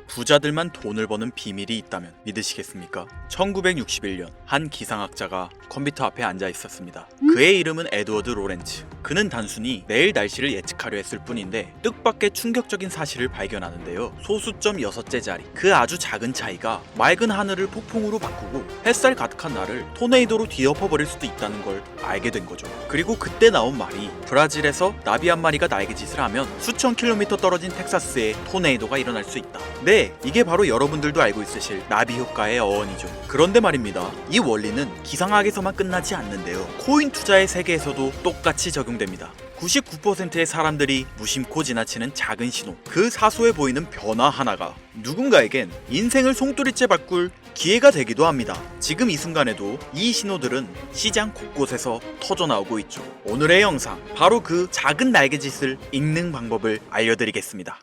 부자들만 돈을 버는 비밀이 있다면 믿으시겠습니까? 1961년 한 기상학자가 컴퓨터 앞에 앉아 있었습니다. 그의 이름은 에드워드 로렌츠. 그는 단순히 내일 날씨를 예측하려 했을 뿐인데 뜻밖의 충격적인 사실을 발견하는데요. 소수점 6째짜리 그 아주 작은 차이가 맑은 하늘을 폭풍으로 바꾸고 햇살 가득한 날을 토네이도로 뒤엎어버릴 수도 있다는 걸 알게 된 거죠. 그리고 그때 나온 말이 브라질에서 나비 한 마리가 날개짓을 하면 수천 킬로미터 떨어진 텍사스에 토네이도가 일어날 수 있다. 네, 이게 바로 여러분들도 알고 있으실 나비 효과의 어원이죠. 그런데 말입니다. 이 원리는 기상학에서만 끝나지 않는데요. 코인 투자의 세계에서도 똑같이 적용됩니다. 99%의 사람들이 무심코 지나치는 작은 신호, 그 사소해 보이는 변화 하나가 누군가에겐 인생을 송두리째 바꿀 기회가 되기도 합니다. 지금 이 순간에도 이 신호들은 시장 곳곳에서 터져나오고 있죠. 오늘의 영상, 바로 그 작은 날개짓을 읽는 방법을 알려드리겠습니다.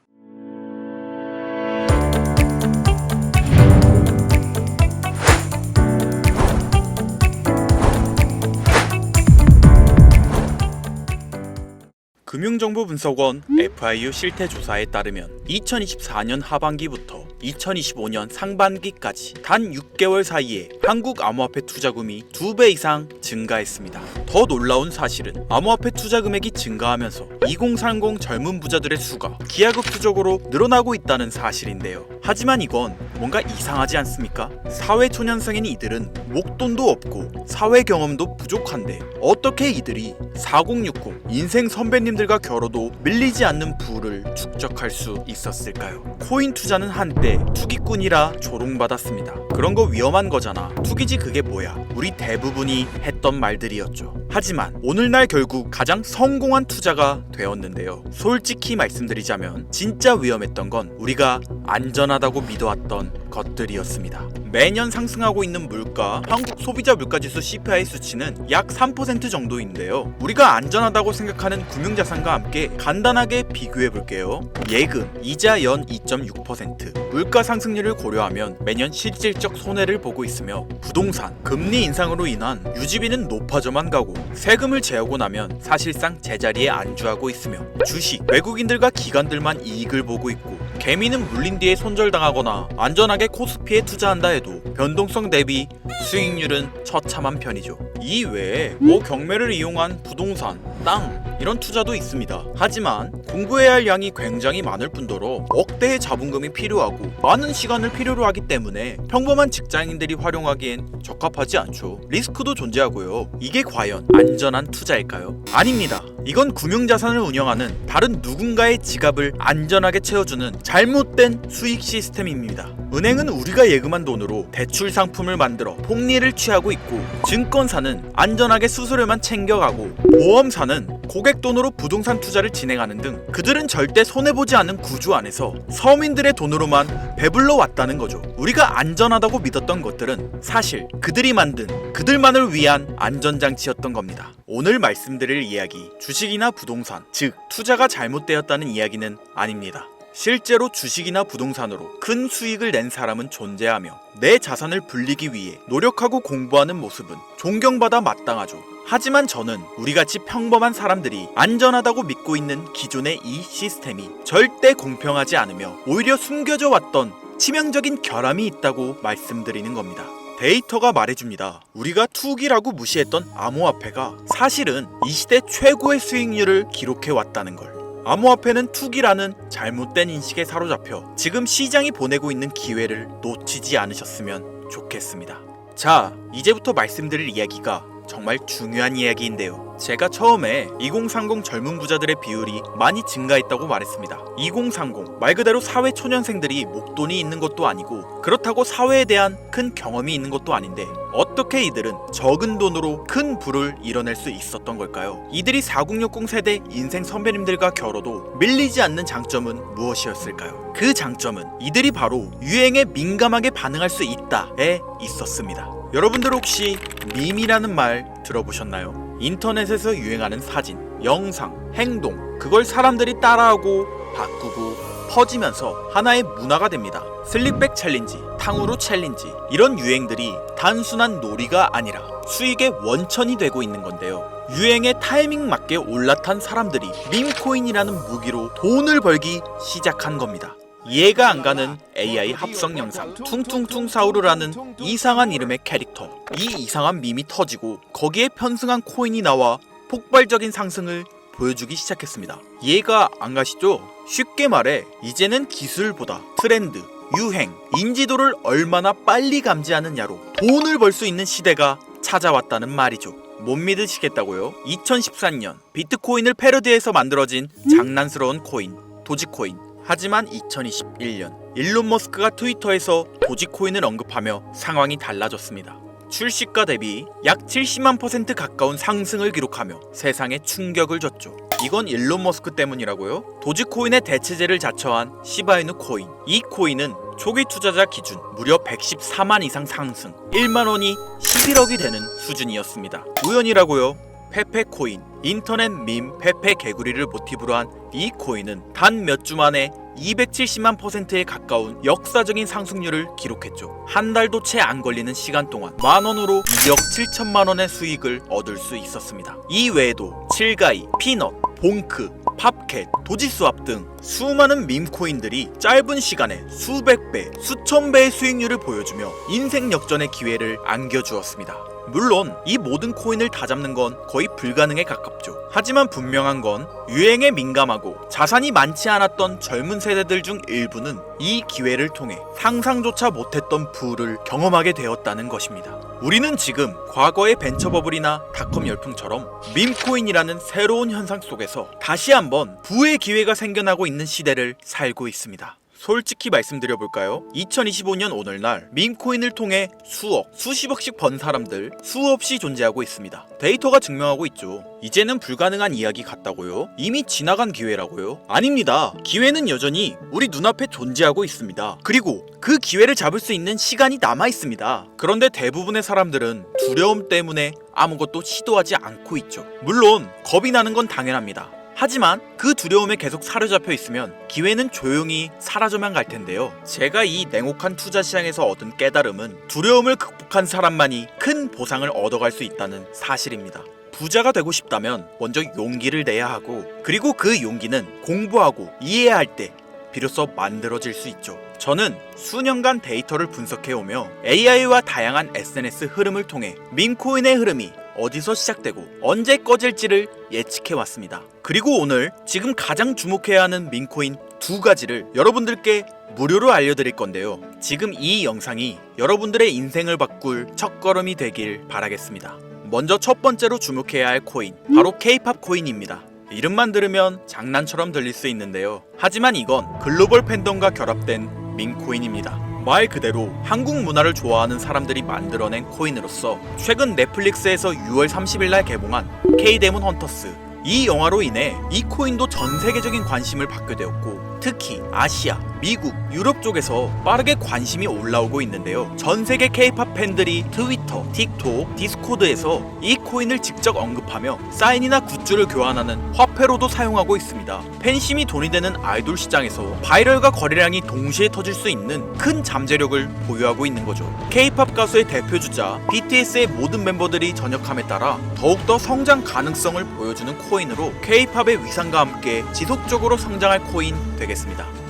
금융정보분석원 FIU 실태조사에 따르면 2024년 하반기부터 2025년 상반기까지 단 6개월 사이에 한국 암호화폐 투자금이 2배 이상 증가했습니다. 더 놀라운 사실은 암호화폐 투자 금액이 증가하면서 2030 젊은 부자들의 수가 기하급수적으로 늘어나고 있다는 사실인데요. 하지만 이건 뭔가 이상하지 않습니까? 사회초년생인 이들은 목돈도 없고 사회 경험도 부족한데 어떻게 이들이 4060 인생 선배님들과 겨뤄도 밀리지 않는 부를 축적할 수 있었을까요? 코인 투자는 한때 투기꾼이라 조롱받았습니다. 그런 거 위험한 거잖아. 투기지 그게 뭐야? 우리 대부분이 했던 말들이었죠. 하지만 오늘날 결국 가장 성공한 투자가 되었는데요. 솔직히 말씀드리자면 진짜 위험했던 건 우리가 안전하다고 믿어왔던 것들이었습니다. 매년 상승하고 있는 물가, 한국 소비자 물가지수 CPI 수치는 약 3% 정도인데요. 우리가 안전하다고 생각하는 금융자산과 함께 간단하게 비교해볼게요. 예금, 이자 연 2.6%, 물가 상승률을 고려하면 매년 실질적 손해를 보고 있으며 부동산, 금리 인상으로 인한 유지비는 높아져만 가고 세금을 제하고 나면 사실상 제자리에 안주하고 있으며 주식, 외국인들과 기관들만 이익을 보고 있고 개미는 물린 뒤에 손절당하거나 안전하게 코스피에 투자한다 해도 변동성 대비 수익률은 처참한 편이죠. 이 외에 경매를 이용한 부동산, 땅 이런 투자도 있습니다. 하지만 공부해야 할 양이 굉장히 많을 뿐더러 억대의 자본금이 필요하고 많은 시간을 필요로 하기 때문에 평범한 직장인들이 활용하기엔 적합하지 않죠. 리스크도 존재하고요. 이게 과연 안전한 투자일까요? 아닙니다. 이건 금융자산을 운영하는 다른 누군가의 지갑을 안전하게 채워주는 잘못된 수익 시스템입니다. 은행은 우리가 예금한 돈으로 대출 상품을 만들어 폭리를 취하고 있고, 증권사는 안전하게 수수료만 챙겨가고, 보험사는 고객 돈으로 부동산 투자를 진행하는 등 그들은 절대 손해보지 않는 구조 안에서 서민들의 돈으로만 배불러 왔다는 거죠. 우리가 안전하다고 믿었던 것들은 사실 그들이 만든 그들만을 위한 안전장치였던 겁니다. 오늘 말씀드릴 이야기, 주식이나 부동산, 즉 투자가 잘못되었다는 이야기는 아닙니다. 실제로 주식이나 부동산으로 큰 수익을 낸 사람은 존재하며 내 자산을 불리기 위해 노력하고 공부하는 모습은 존경받아 마땅하죠. 하지만 저는 우리같이 평범한 사람들이 안전하다고 믿고 있는 기존의 이 시스템이 절대 공평하지 않으며 오히려 숨겨져 왔던 치명적인 결함이 있다고 말씀드리는 겁니다. 데이터가 말해줍니다. 우리가 투기라고 무시했던 암호화폐가 사실은 이 시대 최고의 수익률을 기록해왔다는 걸. 암호화폐는 투기라는 잘못된 인식에 사로잡혀 지금 시장이 보내고 있는 기회를 놓치지 않으셨으면 좋겠습니다. 자, 이제부터 말씀드릴 이야기가 정말 중요한 이야기인데요. 제가 처음에 2030 젊은 부자들의 비율이 많이 증가했다고 말했습니다. 2030 말 그대로 사회 초년생들이 목돈이 있는 것도 아니고 그렇다고 사회에 대한 큰 경험이 있는 것도 아닌데 어떻게 이들은 적은 돈으로 큰 부를 이뤄낼 수 있었던 걸까요? 이들이 4060 세대 인생 선배님들과 겨뤄도 밀리지 않는 장점은 무엇이었을까요? 그 장점은 이들이 바로 유행에 민감하게 반응할 수 있다에 있었습니다. 여러분들 혹시 밈이라는 말 들어보셨나요? 인터넷에서 유행하는 사진, 영상, 행동, 그걸 사람들이 따라하고 바꾸고 퍼지면서 하나의 문화가 됩니다. 슬립백 챌린지, 탕후루 챌린지, 이런 유행들이 단순한 놀이가 아니라 수익의 원천이 되고 있는 건데요. 유행에 타이밍 맞게 올라탄 사람들이 밈코인이라는 무기로 돈을 벌기 시작한 겁니다. 이해가 안 가는 AI 합성 영상 퉁퉁퉁 사우르라는 이상한 이름의 캐릭터. 이 이상한 밈이 터지고 거기에 편승한 코인이 나와 폭발적인 상승을 보여주기 시작했습니다. 이해가 안 가시죠? 쉽게 말해 이제는 기술보다 트렌드, 유행, 인지도를 얼마나 빨리 감지하느냐로 돈을 벌 수 있는 시대가 찾아왔다는 말이죠. 못 믿으시겠다고요? 2014년 비트코인을 패러디해서 만들어진 장난스러운 코인 도지코인. 하지만 2021년 일론 머스크가 트위터에서 도지코인을 언급하며 상황이 달라졌습니다. 출시가 대비 약 70만 % 가까운 상승을 기록하며 세상에 충격을 줬죠. 이건 일론 머스크 때문이라고요? 도지코인의 대체제를 자처한 시바이누 코인. 이 코인은 초기 투자자 기준 무려 114만 이상 상승, 1만 원이 11억이 되는 수준이었습니다. 우연이라고요? 페페코인. 인터넷 밈 페페 개구리를 모티브로 한 이 코인은 단 몇 주 만에 270만 %에 가까운 역사적인 상승률을 기록했죠. 한 달도 채 안 걸리는 시간 동안 만원으로 2억 7천만 원의 수익을 얻을 수 있었습니다. 이 외에도 칠가이, 피넛, 봉크, 팝캣, 도지스왑 등 수많은 밈코인들이 짧은 시간에 수백 배, 수천 배의 수익률을 보여주며 인생 역전의 기회를 안겨주었습니다. 물론 이 모든 코인을 다 잡는 건 거의 불가능에 가깝죠. 하지만 분명한 건 유행에 민감하고 자산이 많지 않았던 젊은 세대들 중 일부는 이 기회를 통해 상상조차 못했던 부를 경험하게 되었다는 것입니다. 우리는 지금 과거의 벤처버블이나 닷컴 열풍처럼 밈코인이라는 새로운 현상 속에서 다시 한번 부의 기회가 생겨나고 있는 시대를 살고 있습니다. 솔직히 말씀드려볼까요? 2025년 오늘날 밈코인을 통해 수억, 수십억씩 번 사람들 수없이 존재하고 있습니다. 데이터가 증명하고 있죠. 이제는 불가능한 이야기 같다고요? 이미 지나간 기회라고요? 아닙니다. 기회는 여전히 우리 눈앞에 존재하고 있습니다. 그리고 그 기회를 잡을 수 있는 시간이 남아 있습니다. 그런데 대부분의 사람들은 두려움 때문에 아무것도 시도하지 않고 있죠. 물론 겁이 나는 건 당연합니다. 하지만 그 두려움에 계속 사로잡혀 있으면 기회는 조용히 사라져만 갈 텐데요. 제가 이 냉혹한 투자 시장에서 얻은 깨달음은 두려움을 극복한 사람만이 큰 보상을 얻어갈 수 있다는 사실입니다. 부자가 되고 싶다면 먼저 용기를 내야 하고, 그리고 그 용기는 공부하고 이해할 때 비로소 만들어질 수 있죠. 저는 수년간 데이터를 분석해오며 AI와 다양한 SNS 흐름을 통해 밈코인의 흐름이 어디서 시작되고 언제 꺼질지를 예측해왔습니다. 그리고 오늘 지금 가장 주목해야 하는 밈코인 두 가지를 여러분들께 무료로 알려드릴 건데요. 지금 이 영상이 여러분들의 인생을 바꿀 첫걸음이 되길 바라겠습니다. 먼저 첫 번째로 주목해야 할 코인, 바로 K-팝 코인입니다. 이름만 들으면 장난처럼 들릴 수 있는데요. 하지만 이건 글로벌 팬덤과 결합된 밈코인입니다. 말 그대로 한국 문화를 좋아하는 사람들이 만들어낸 코인으로서 최근 넷플릭스에서 6월 30일 날 개봉한 K-데몬 헌터스, 이 영화로 인해 이 코인도 전 세계적인 관심을 받게 되었고, 특히 아시아, 미국, 유럽 쪽에서 빠르게 관심이 올라오고 있는데요. 전 세계 K-팝 팬들이 트위터, 틱톡, 디스코드에서 이 코인을 직접 언급하며 사인이나 굿즈를 교환하는 화폐로도 사용하고 있습니다. 팬심이 돈이 되는 아이돌 시장에서 바이럴과 거래량이 동시에 터질 수 있는 큰 잠재력을 보유하고 있는 거죠. K-팝 가수의 대표주자 BTS의 모든 멤버들이 전역함에 따라 더욱더 성장 가능성을 보여주는 코인으로 K-팝의 위상과 함께 지속적으로 성장할 코인 되겠습니다.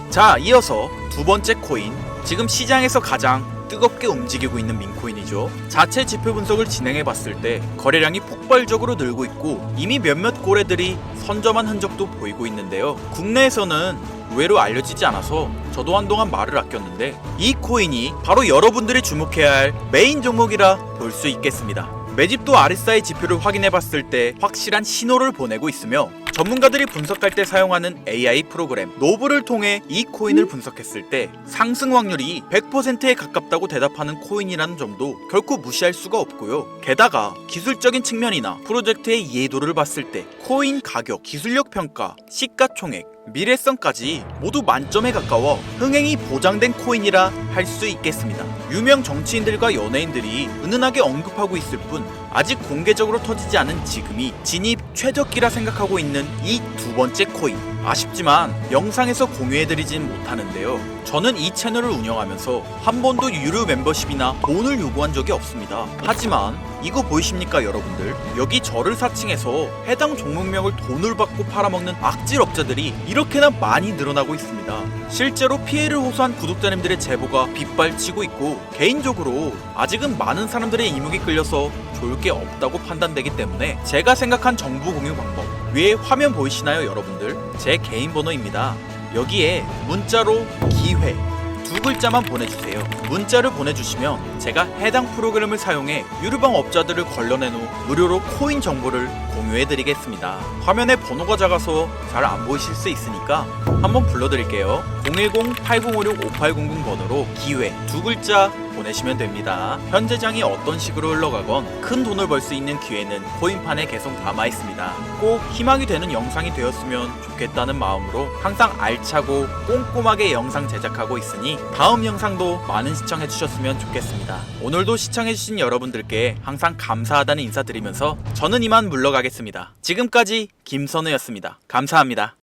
자, 이어서 두 번째 코인, 지금 시장에서 가장 뜨겁게 움직이고 있는 밈코인이죠. 자체 지표 분석을 진행해봤을 때 거래량이 폭발적으로 늘고 있고 이미 몇몇 고래들이 선점한 흔적도 보이고 있는데요. 국내에서는 의외로 알려지지 않아서 저도 한동안 말을 아꼈는데 이 코인이 바로 여러분들이 주목해야 할 메인 종목이라 볼 수 있겠습니다. 매집도 RSI 지표를 확인해봤을 때 확실한 신호를 보내고 있으며, 전문가들이 분석할 때 사용하는 AI 프로그램 노브를 통해 이 코인을 분석했을 때 상승 확률이 100%에 가깝다고 대답하는 코인이라는 점도 결코 무시할 수가 없고요. 게다가 기술적인 측면이나 프로젝트의 이해도를 봤을 때 코인 가격, 기술력 평가, 시가총액, 미래성까지 모두 만점에 가까워 흥행이 보장된 코인이라 할 수 있겠습니다. 유명 정치인들과 연예인들이 은은하게 언급하고 있을 뿐 아직 공개적으로 터지지 않은 지금이 진입 최적기라 생각하고 있는 이 두 번째 코인, 아쉽지만 영상에서 공유해드리진 못하는데요. 저는 이 채널을 운영하면서 한 번도 유료 멤버십이나 돈을 요구한 적이 없습니다. 하지만 이거 보이십니까 여러분들? 여기 저를 사칭해서 해당 종목명을 돈을 받고 팔아먹는 악질업자들이 이렇게나 많이 늘어나고 있습니다. 실제로 피해를 호소한 구독자님들의 제보가 빗발치고 있고, 개인적으로 아직은 많은 사람들의 이목이 끌려서 좋을 게 없다고 판단되기 때문에 제가 생각한 정보 공유 방법, 위에 화면 보이시나요 여러분들? 제 개인 번호입니다. 여기에 문자로 기회 두 글자만 보내주세요. 문자를 보내주시면 제가 해당 프로그램을 사용해 유료방 업자들을 걸러낸 후 무료로 코인 정보를 공유해드리겠습니다. 화면에 번호가 작아서 잘 안 보이실 수 있으니까 한번 불러드릴게요. 010-8056-5800 번호로 기회 두 글자 보내시면 됩니다. 현재 장이 어떤 식으로 흘러가건 큰 돈을 벌 수 있는 기회는 코인판에 계속 담아 있습니다. 꼭 희망이 되는 영상이 되었으면 좋겠다는 마음으로 항상 알차고 꼼꼼하게 영상 제작하고 있으니 다음 영상도 많은 시청해 주셨으면 좋겠습니다. 오늘도 시청해 주신 여러분들께 항상 감사하다는 인사 드리면서 저는 이만 물러가겠습니다. 지금까지 김선우였습니다. 감사합니다.